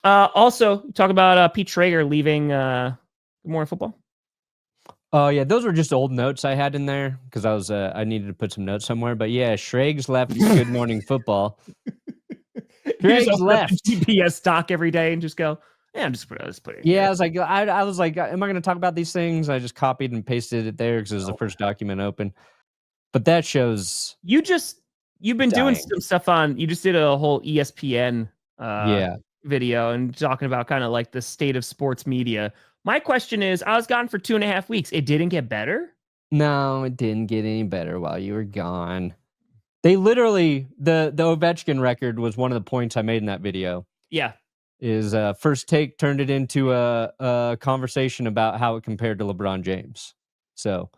Also, talk about Pete Schrager leaving Good Morning Football. Oh yeah, those were just old notes I had in there because I needed to put some notes somewhere. But yeah, Schrags left Good Morning Football. You just Schrags open up the left. GPS doc every day and just go, yeah, I'm just put it Yeah, here. I was like, am I going to talk about these things? I just copied and pasted it there because it was the first document open. But that shows You've been doing dying. some stuff you just did a whole ESPN Yeah. video and talking about kind of like the state of sports media. My question is, I was gone for 2.5 weeks. It didn't get better? No, it didn't get any better while you were gone. They literally the Ovechkin record was one of the points I made in that video. Yeah. Is First Take turned it into a conversation about how it compared to LeBron James. So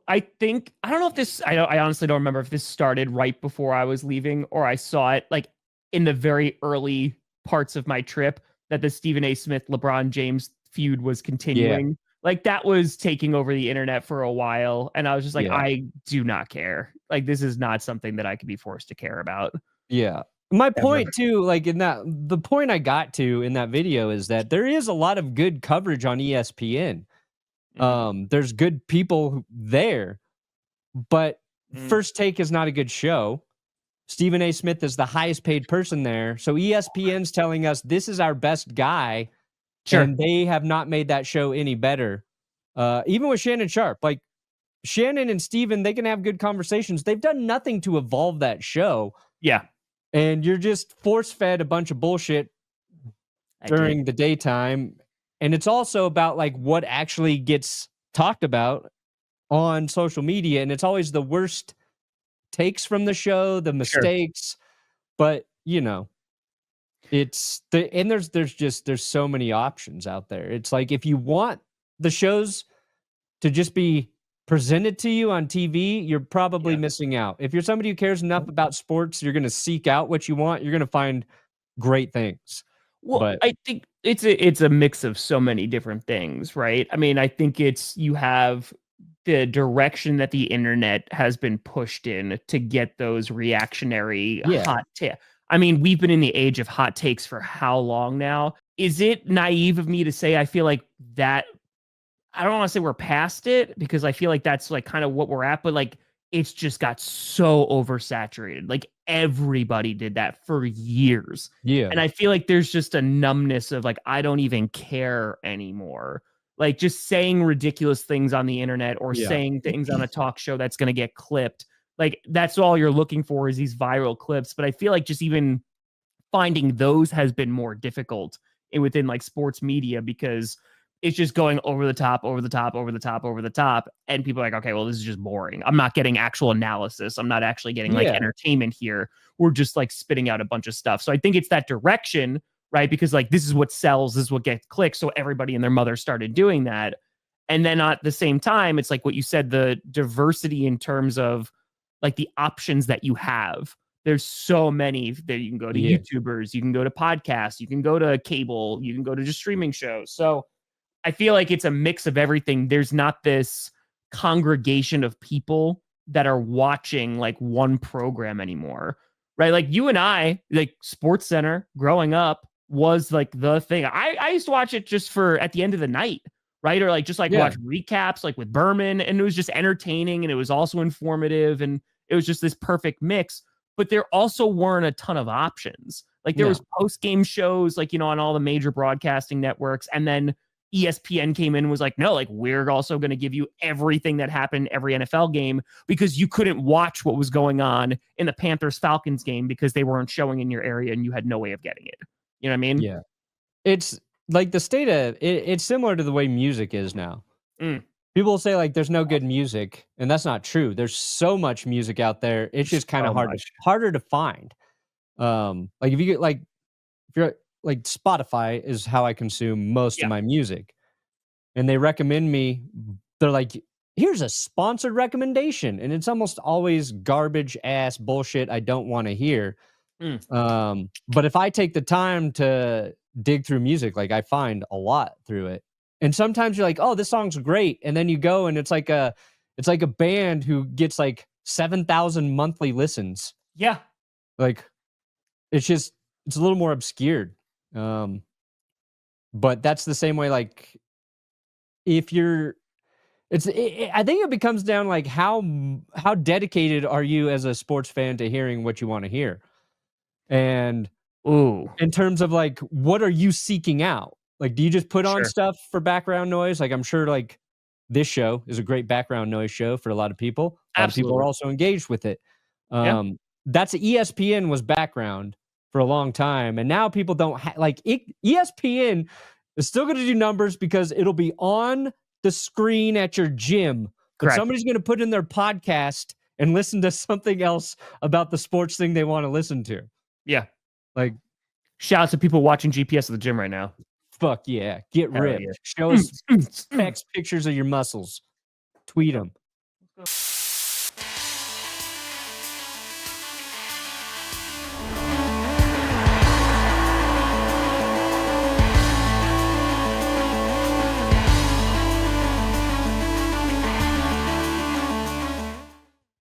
I don't know if this, I honestly don't remember if this started right before I was leaving or I saw it like in the very early parts of my trip that the Stephen A. Smith, LeBron James feud was continuing. yeah, Like that was taking over the internet for a while. And I was just like, yeah, I do not care. Like this is not something that I could be forced to care about. yeah. My Ever. point too, like the point I got to in that video is that there is a lot of good coverage on ESPN. There's good people there, but First Take is not a good show. Stephen A. Smith is the highest paid person there. So ESPN's telling us this is our best guy. Sure. And they have not made that show any better. Even with Shannon Sharp, like Shannon and Steven, they can have good conversations. They've done nothing to evolve that show. Yeah. And you're just force fed a bunch of bullshit during the daytime. And it's also about like what actually gets talked about on social media. And it's always the worst takes from the show, the mistakes. Sure. But you know, it's and there's so many options out there. It's like if you want the shows to just be presented to you on TV, you're probably missing out. If you're somebody who cares enough about sports, you're going to seek out what you want. You're going to find great things. Well, but I think it's a mix of so many different things, right? I mean, I think you have the direction that the internet has been pushed in to get those reactionary hot takes. I mean, we've been in the age of hot takes for how long now? Is it naive of me to say I feel like that I don't want to say we're past it because I feel like that's like kind of what we're at, but like it's just got so oversaturated. Like everybody did that for years. Yeah. And I feel like there's just a numbness of like, I don't even care anymore. Like just saying ridiculous things on the internet or saying things on a talk show that's going to get clipped. Like that's all you're looking for is these viral clips. But I feel like just even finding those has been more difficult within like sports media because it's just going over the top, over the top, over the top, over the top. And people are like, okay, well, this is just boring. I'm not getting actual analysis. I'm not actually getting like entertainment here. We're just like spitting out a bunch of stuff. So I think it's that direction, right? Because like this is what sells, this is what gets clicks. So everybody and their mother started doing that. And then at the same time, it's like what you said, the diversity in terms of like the options that you have. There's so many that you can go to YouTubers, you can go to podcasts, you can go to cable, you can go to just streaming shows. So I feel like it's a mix of everything. There's not this congregation of people that are watching like one program anymore, right? Like you and I, like Sports Center growing up was like the thing. I used to watch it just for at the end of the night, right? Or like just like watch recaps like with Berman, and it was just entertaining and it was also informative and it was just this perfect mix. But there also weren't a ton of options. Like there was post-game shows, like, you know, on all the major broadcasting networks, and then ESPN came in and was like, no, like we're also going to give you everything that happened in every NFL game because you couldn't watch what was going on in the Panthers-Falcons game because they weren't showing in your area and you had no way of getting it. You know what I mean? Yeah. It's like the state of it's similar to the way music is now. People say like there's no good music, and that's not true. There's so much music out there. It's just kind of harder to find. Like if you get if you're like Spotify is how I consume most of my music. And they recommend me, they're like, here's a sponsored recommendation. And it's almost always garbage ass bullshit I don't want to hear. But if I take the time to dig through music, like I find a lot through it. And sometimes you're like, oh, this song's great. And then you go and it's like a band who gets like 7,000 monthly listens. Yeah. Like it's a little more obscured. But that's the same way, like, if you're I think it becomes down like how dedicated are you as a sports fan to hearing what you want to hear? And in terms of like, what are you seeking out? Like, do you just put on stuff for background noise? Like, I'm sure like this show is a great background noise show for a lot of people. A lot of people are also engaged with it. That's ESPN was background for a long time. And now people don't like it. ESPN is still going to do numbers because it'll be on the screen at your gym, but somebody's going to put in their podcast and listen to something else about the sports thing they want to listen to. Yeah. Like, shout out to people watching GPS at the gym right now. Fuck yeah. Get ripped. Show us text pictures of your muscles. Tweet them.